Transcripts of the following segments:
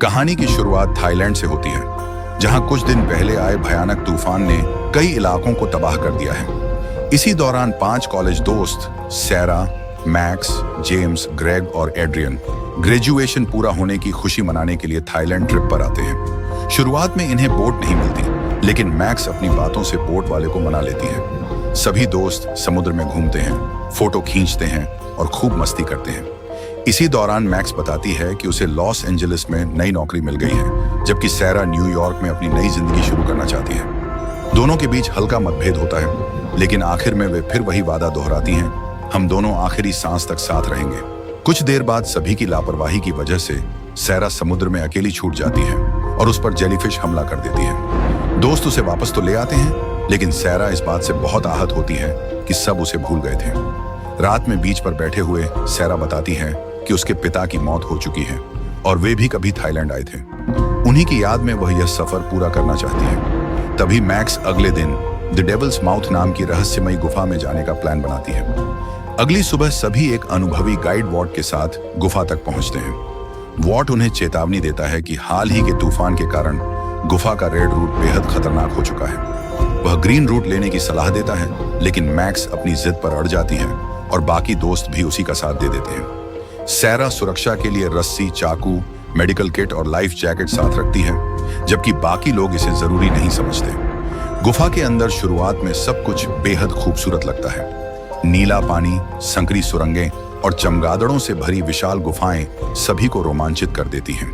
कहानी की शुरुआत थाईलैंड से होती है, जहां कुछ दिन पहले आए भयानक तूफान ने कई इलाकों को तबाह कर दिया है। इसी दौरान 5 कॉलेज दोस्त सैरा, मैक्स, जेम्स, ग्रेग और एड्रियन ग्रेजुएशन पूरा होने की खुशी मनाने के लिए थाईलैंड ट्रिप पर आते हैं। शुरुआत में इन्हें बोट नहीं मिलती, लेकिन मैक्स अपनी बातों से बोट वाले को मना लेती है। सभी दोस्त समुद्र में घूमते हैं, फोटो खींचते हैं और खूब मस्ती करते हैं। इसी दौरान मैक्स बताती है कि उसे लॉस एंजलिस में नई नौकरी मिल गई है, जबकि सैरा न्यूयॉर्क में अपनी नई जिंदगी शुरू करना चाहती है। दोनों के बीच हल्का मतभेद होता है, लेकिन आखिर में वे फिर वही वादा दोहराती हैं, हम दोनों आखिरी सांस तक साथ रहेंगे। कुछ देर बाद सभी की लापरवाही की वजह से सैरा समुद्र में अकेली छूट जाती है और उस पर जेलीफिश हमला कर देती है। दोस्त उसे वापस तो ले आते हैं, लेकिन सैरा इस बात से बहुत आहत होती है कि सब उसे भूल गए थे। रात में बीच पर बैठे हुए सैरा बताती है कि उसके पिता की मौत हो चुकी है और वे भी कभी थाईलैंड आए थे। उन्हीं की याद में वह यह सफर पूरा करना चाहती है। तभी मैक्स अगले दिन द डेविल्स माउथ नाम की रहस्यमयी गुफा में जाने का प्लान बनाती है। अगली सुबह सभी एक अनुभवी गाइड वॉट के साथ गुफा तक पहुंचते हैं। वॉट उन्हें चेतावनी देता है कि हाल ही के तूफान के कारण गुफा का रेड रूट बेहद खतरनाक हो चुका है। वह ग्रीन रूट लेने की सलाह देता है, लेकिन मैक्स अपनी जिद पर अड़ जाती है और बाकी दोस्त भी उसी का साथ दे देते हैं। सैरा सुरक्षा के लिए रस्सी, चाकू, मेडिकल किट और लाइफ जैकेट साथ रखती है, जबकि बाकी लोग इसे जरूरी नहीं समझते। गुफा के अंदर शुरुआत में सब कुछ बेहद खूबसूरत लगता है। नीला पानी, संकरी सुरंगें और चमगादड़ों से भरी विशाल गुफाएं सभी को रोमांचित कर देती हैं।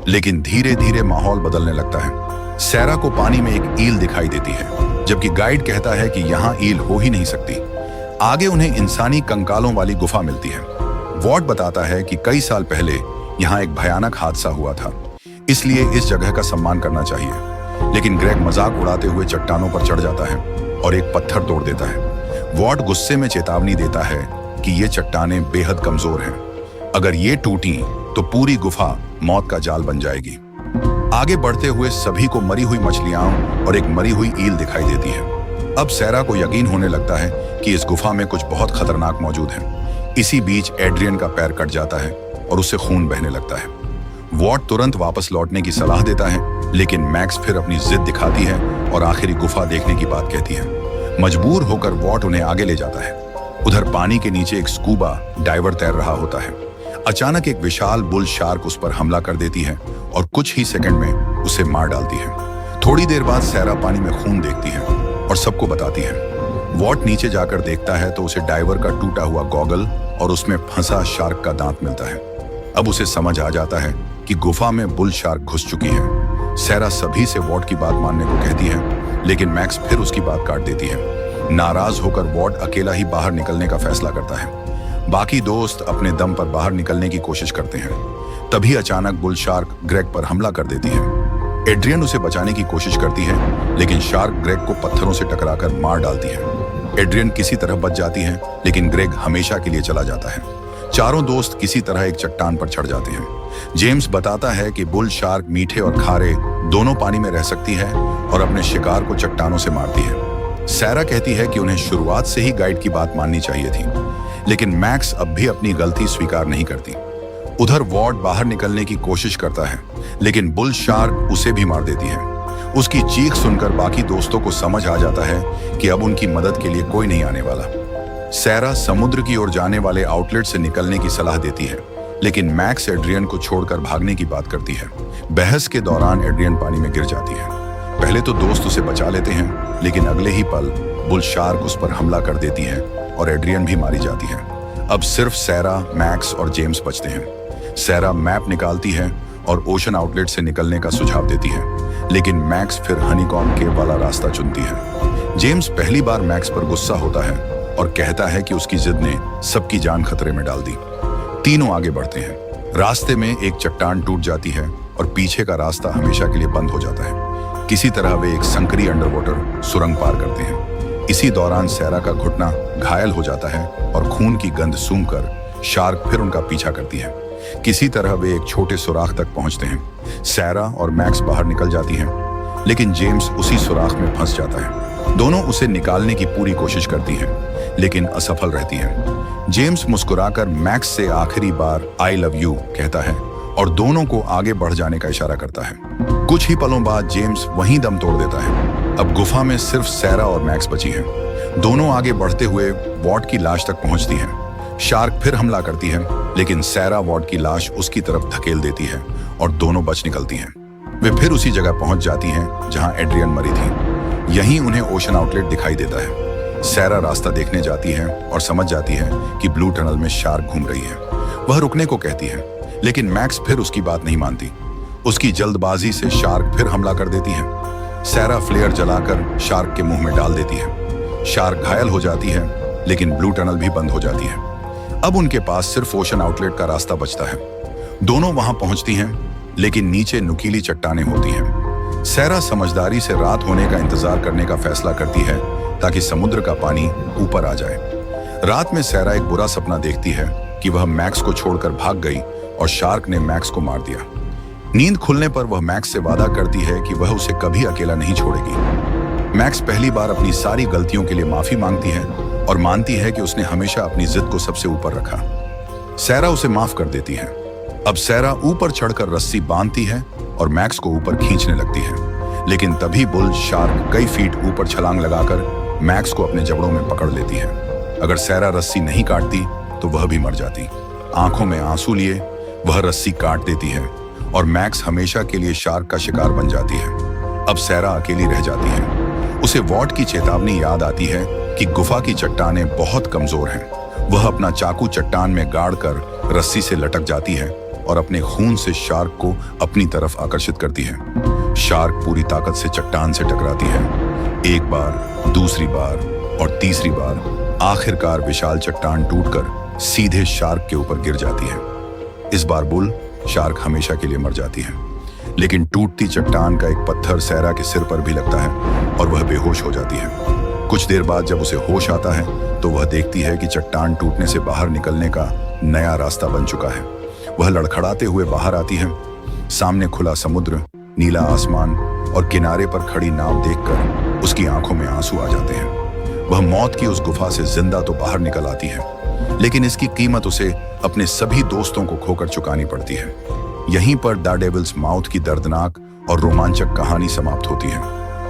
लेकिन धीरे धीरे माहौल बदलने लगता है। सैरा को पानी में एक ईल दिखाई देती है, जबकि गाइड कहता है कि यहाँ ईल हो ही नहीं सकती। आगे उन्हें इंसानी कंकालों वाली गुफा मिलती है। वॉट बताता है कि कई साल पहले यहाँ एक भयानक हादसा हुआ था, इसलिए इस जगह का सम्मान करना चाहिए। लेकिन ग्रेग मजाक उड़ाते हुए चट्टानों पर चढ़ जाता है और एक पत्थर तोड़ देता है। वॉट गुस्से में चेतावनी देता है कि ये चट्टानें बेहद कमजोर हैं। अगर ये टूटी तो पूरी गुफा मौत का जाल बन जाएगी। आगे बढ़ते हुए सभी को मरी हुई मछलियां और एक मरी हुई ईल दिखाई देती है। अब सैरा को यकीन होने लगता है कि इस गुफा में कुछ बहुत खतरनाक मौजूद है। इसी बीच एड्रियन का पैर कट जाता है और उससे खून बहने लगता है। वॉट तुरंत वापस लौटने की सलाह देता है, लेकिन मैक्स फिर अपनी जिद दिखाती है और आखिरी गुफा देखने की बात कहती है। मजबूर होकर वॉट उन्हें आगे ले जाता है। उधर पानी के नीचे एक स्कूबा डाइवर तैर रहा होता है। अचानक एक विशाल बुल शार्क उस पर हमला कर देती है और कुछ ही सेकंड में उसे मार डालती है। थोड़ी देर बाद सैरा पानी में खून देखती है और सबको बताती है। वॉट नीचे जाकर देखता है तो उसे डाइवर का टूटा हुआ गॉगल और उसमें फंसा शार्क का दांत मिलता है। अब उसे समझ आ जाता है कि गुफा में बुल शार्क घुस चुकी है। सैरा सभी से वॉट की बात मानने को कहती है, लेकिन मैक्स फिर उसकी बात काट देती है। नाराज होकर वॉट अकेला ही बाहर निकलने का फैसला करता है। बाकी दोस्त अपने दम पर बाहर निकलने की कोशिश करते हैं। तभी अचानक बुल शार्क ग्रेग पर हमला कर देती है। एड्रियन उसे बचाने की कोशिश करती है, लेकिन शार्क ग्रेग को पत्थरों से टकराकर मार डालती है। एड्रियन किसी तरह बच जाती है, लेकिन ग्रेग हमेशा के लिए चला जाता है। चारों दोस्त किसी तरह एक चट्टान पर चढ़ जाते हैं। जेम्स बताता है कि बुल शार्क मीठे और खारे दोनों पानी में रह सकती है और अपने शिकार को चट्टानों से मारती है। सैरा कहती है कि उन्हें शुरुआत से ही गाइड की बात माननी चाहिए थी, लेकिन मैक्स अब भी अपनी गलती स्वीकार नहीं करती। उधर वॉट बाहर निकलने की कोशिश करता है, लेकिन बुल शार्क उसे भी मार देती है। उसकी चीख सुनकर बाकी दोस्तों को समझ आ जाता है कि अब उनकी मदद के लिए कोई नहीं आने वाला। सैरा समुद्र की ओर जाने वाले आउटलेट से निकलने की सलाह देती है, लेकिन मैक्स एड्रियन को छोड़कर भागने की बात करती है। बहस के दौरान एड्रियन पानी में गिर जाती है। पहले तो दोस्त उसे बचा लेते हैं, लेकिन अगले ही पल बुल शार्क उस पर हमला कर देती है और एड्रियन भी मारी जाती है। अब सिर्फ सैरा, मैक्स और जेम्स बचते हैं। सैरा मैप निकालती है और ओशन आउटलेट से निकलने का सुझाव देती है, लेकिन मैक्स फिर हनीकॉम्ब केव वाला रास्ता चुनती है। जेम्स पहली बार मैक्स पर गुस्सा होता है और कहता है कि उसकी जिद ने सबकी जान खतरे में डाल दी। तीनों आगे बढ़ते हैं। रास्ते में एक चट्टान टूट जाती है और पीछे का रास्ता हमेशा के लिए बंद हो जाता है। किसी तरह वे एक संकरी अंडर वाटर सुरंग पार करते हैं। इसी दौरान सैरा का घुटना घायल हो जाता है और खून की गंध सूंघकर शार्क फिर उनका पीछा करती है। किसी तरह वे एक छोटे सुराख तक पहुंचते हैं। सैरा और मैक्स बाहर निकल जाती हैं, लेकिन जेम्स उसी सुराख में फंस जाता है। दोनों उसे निकालने की पूरी कोशिश करती हैं, लेकिन असफल रहती हैं। जेम्स मुस्कुराकर मैक्स से आखिरी बार आई लव यू कहता है और दोनों को आगे बढ़ जाने का इशारा करता है। कुछ ही पलों बाद जेम्स वहीं दम तोड़ देता है। अब गुफा में सिर्फ सैरा और मैक्स बची हैं। दोनों आगे बढ़ते हुए वॉट की लाश तक पहुंचती हैं। शार्क फिर हमला करती है, लेकिन सैरा वॉट की लाश उसकी तरफ धकेल देती है और दोनों बच निकलती हैं। वे फिर उसी जगह पहुंच जाती हैं जहां एड्रियन मरी थी। यहीं उन्हें ओशन आउटलेट दिखाई देता है। सैरा रास्ता देखने जाती है और समझ जाती है कि ब्लू टनल में शार्क घूम रही है। वह रुकने को कहती है, लेकिन मैक्स फिर उसकी बात नहीं मानती। उसकी जल्दबाजी से शार्क फिर हमला कर देती है। सैरा फ्लेयर जलाकर शार्क के मुंह में डाल देती है। शार्क घायल हो जाती है, लेकिन ब्लू टनल भी बंद हो जाती है। अब उनके पास सिर्फ ओशन आउटलेट का रास्ता बचता है। दोनों वहां पहुंचती हैं, लेकिन नीचे नुकीली चट्टानें होती हैं। सैरा समझदारी से रात होने का इंतजार करने का फैसला करती है ताकि समुद्र का पानी ऊपर आ जाए। रात में सैरा एक बुरा सपना देखती है कि वह मैक्स को छोड़कर भाग गई और शार्क ने मैक्स को मार दिया। नींद खुलने पर वह मैक्स से वादा करती है कि वह उसे कभी अकेला नहीं छोड़ेगी। मैक्स पहली बार अपनी सारी गलतियों के लिए माफी मांगती है और मानती है कि उसने हमेशा अपनी जिद को सबसे ऊपर रखा। सैरा उसे माफ कर देती है। अब सैरा ऊपर चढ़कर रस्सी बांधती है और मैक्स को ऊपर खींचने लगती है, लेकिन तभी बुल शार्क कई फीट ऊपर छलांग लगाकर मैक्स को अपने जबड़ों में पकड़ लेती है। अगर सैरा रस्सी नहीं काटती तो वह भी मर जाती। आंखों में आंसू लिए वह रस्सी काट देती है और मैक्स हमेशा के लिए शार्क का शिकार बन जाती है। अब सैरा अकेली रह जाती है। उसे वॉट की चेतावनी याद आती है कि गुफा की चट्टानें बहुत कमजोर हैं। वह अपना चाकू चट्टान में गाड़कर रस्सी से लटक जाती है और अपने खून से शार्क को अपनी तरफ आकर्षित करती है। शार्क पूरी ताकत से चट्टान से टकराती है। एक बार, दूसरी बार और तीसरी बार। आखिरकार विशाल चट्टान टूटकर सीधे शार्क के ऊपर गिर जाती है। इस बार बुल शार्क हमेशा के लिए मर जाती है, लेकिन टूटती चट्टान का एक पत्थर सैरा के सिर पर भी लगता है और वह बेहोश हो जाती है। कुछ देर बाद जब उसे होश आता है तो वह देखती है कि चट्टान टूटने से बाहर निकलने का नया रास्ता बन चुका है। वह लड़खड़ाते हुए बाहर आती है। सामने खुला समुद्र, नीला आसमान और किनारे पर खड़ी नाव देखकर उसकी आंखों में आंसू आ जाते हैं। वह मौत की उस गुफा से जिंदा तो बाहर निकल आती है, लेकिन इसकी कीमत उसे अपने सभी दोस्तों को खोकर चुकानी पड़ती है। यहीं पर द डेविल्स माउथ की दर्दनाक और रोमांचक कहानी समाप्त होती है।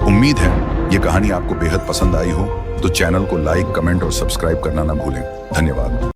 उम्मीद है ये कहानी आपको बेहद पसंद आई हो, तो चैनल को लाइक, कमेंट और सब्सक्राइब करना ना भूलें। धन्यवाद।